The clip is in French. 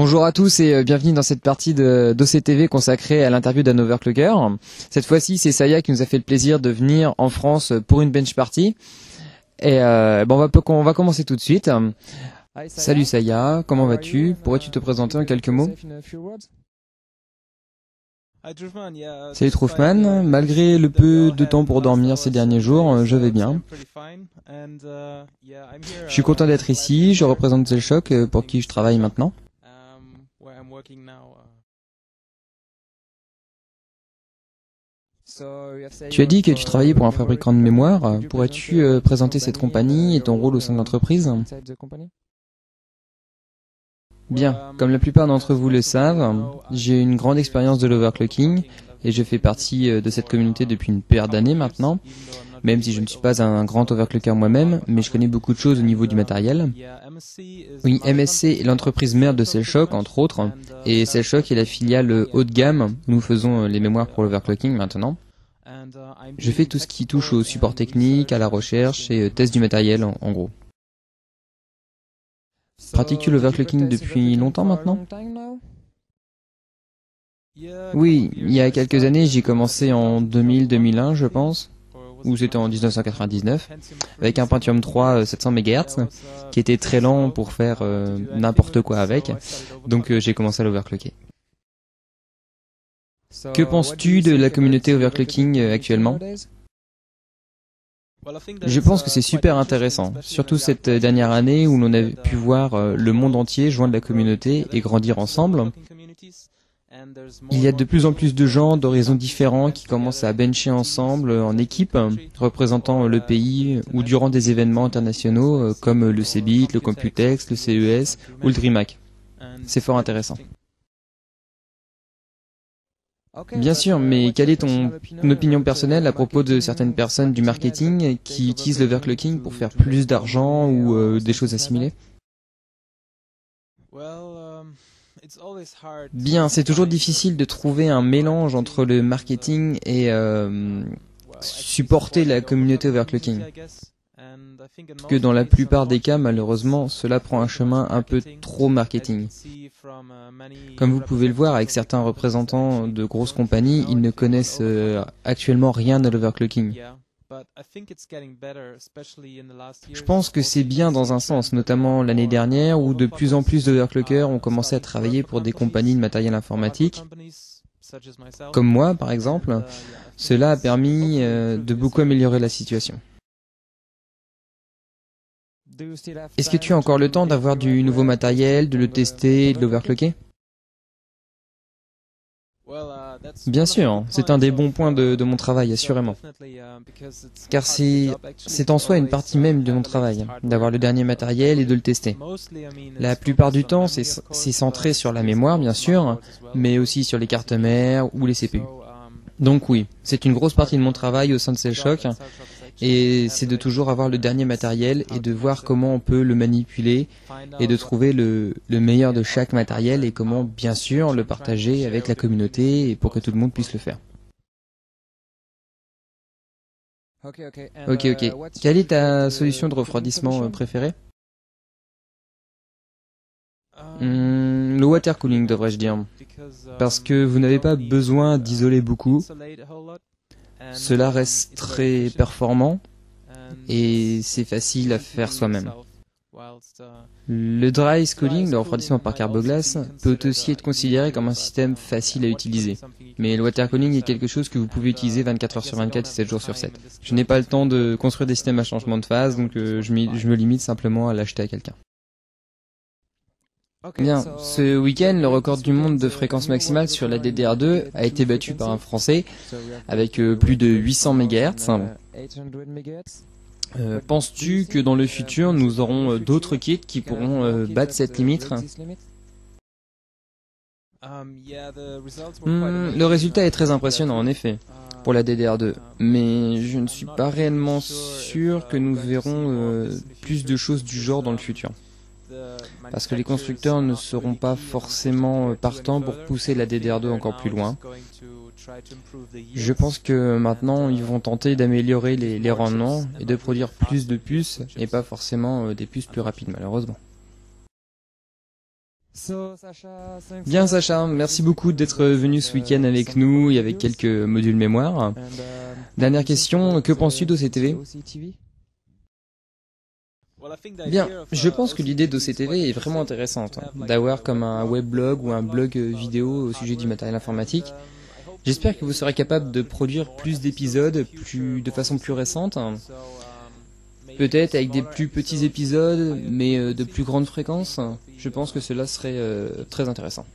Bonjour à tous et bienvenue dans cette partie d'OCTV consacrée à l'interview d'un overclocker. Cette fois-ci, c'est Saya qui nous a fait le plaisir de venir en France pour une bench party. Et on va commencer tout de suite. Salut Saya, comment vas-tu? Pourrais-tu te présenter en quelques mots? Salut Troufman, malgré le peu de temps pour dormir ces derniers jours, je vais bien. Je suis content d'être ici, je représente Cellshock pour qui je travaille maintenant. Tu as dit que tu travaillais pour un fabricant de mémoire. Pourrais-tu présenter cette compagnie et ton rôle au sein de l'entreprise? Bien, comme la plupart d'entre vous le savent, j'ai une grande expérience de l'overclocking et je fais partie de cette communauté depuis une paire d'années maintenant, même si je ne suis pas un grand overclocker moi-même, mais je connais beaucoup de choses au niveau du matériel. Oui, MSC est l'entreprise mère de Cellshock, entre autres, et Cellshock est la filiale haut de gamme où nous faisons les mémoires pour l'overclocking maintenant. Je fais tout ce qui touche au support technique, à la recherche et test du matériel en gros. Pratiques-tu l'overclocking depuis longtemps maintenant? Oui, il y a quelques années, j'ai commencé en 2000-2001 je pense, ou c'était en 1999, avec un Pentium 3 700 MHz, qui était très lent pour faire n'importe quoi avec, donc j'ai commencé à l'overclocker. Que penses-tu de la communauté overclocking actuellement? Je pense que c'est super intéressant, surtout cette dernière année où l'on a pu voir le monde entier joindre la communauté et grandir ensemble. Il y a de plus en plus de gens d'horizons différents qui commencent à bencher ensemble en équipe, représentant le pays ou durant des événements internationaux comme le CeBIT, le Computex, le CES ou le DreamHack. C'est fort intéressant. Bien sûr, mais quelle est ton opinion personnelle à propos de certaines personnes du marketing qui utilisent l'overclocking pour faire plus d'argent ou des choses assimilées? Bien, c'est toujours difficile de trouver un mélange entre le marketing et supporter la communauté overclocking. Que dans la plupart des cas, malheureusement, cela prend un chemin un peu trop marketing. Comme vous pouvez le voir avec certains représentants de grosses compagnies, ils ne connaissent actuellement rien à l'overclocking. Je pense que c'est bien dans un sens, notamment l'année dernière où de plus en plus d'overclockers ont commencé à travailler pour des compagnies de matériel informatique, comme moi par exemple. Cela a permis de beaucoup améliorer la situation. Est-ce que tu as encore le temps d'avoir du nouveau matériel, de le tester, de l'overclocker? Bien sûr, c'est un des bons points de mon travail, assurément. Car c'est en soi une partie même de mon travail, d'avoir le dernier matériel et de le tester. La plupart du temps, c'est centré sur la mémoire, bien sûr, mais aussi sur les cartes mères ou les CPU. Donc oui, c'est une grosse partie de mon travail au sein de Cellshock. Et c'est de toujours avoir le dernier matériel et de voir comment on peut le manipuler et de trouver le meilleur de chaque matériel et comment bien sûr le partager avec la communauté et pour que tout le monde puisse le faire. Ok. Quelle est ta solution de refroidissement préférée? Le water cooling devrais-je dire. Parce que vous n'avez pas besoin d'isoler beaucoup. Cela reste très performant et c'est facile à faire soi-même. Le dry cooling, le refroidissement par carboglace, peut aussi être considéré comme un système facile à utiliser. Mais le water cooling est quelque chose que vous pouvez utiliser 24 heures sur 24 et 7 jours sur 7. Je n'ai pas le temps de construire des systèmes à changement de phase, donc je me limite simplement à l'acheter à quelqu'un. Bien, ce week-end, le record du monde de fréquence maximale sur la DDR2 a été battu par un Français avec plus de 800 MHz. Penses-tu que dans le futur, nous aurons d'autres kits qui pourront battre cette limite? Le résultat est très impressionnant en effet pour la DDR2, mais je ne suis pas réellement sûr que nous verrons plus de choses du genre dans le futur. Parce que les constructeurs ne seront pas forcément partants pour pousser la DDR2 encore plus loin. Je pense que maintenant ils vont tenter d'améliorer les rendements et de produire plus de puces et pas forcément des puces plus rapides malheureusement. Bien Sacha, merci beaucoup d'être venu ce week-end avec nous et avec quelques modules mémoire. Dernière question, que penses-tu d'OCTV? Bien, je pense que l'idée d'OCTV est vraiment intéressante, d'avoir comme un weblog ou un blog vidéo au sujet du matériel informatique. J'espère que vous serez capable de produire plus d'épisodes de façon plus récente, peut-être avec des plus petits épisodes, mais de plus grande fréquence. Je pense que cela serait très intéressant.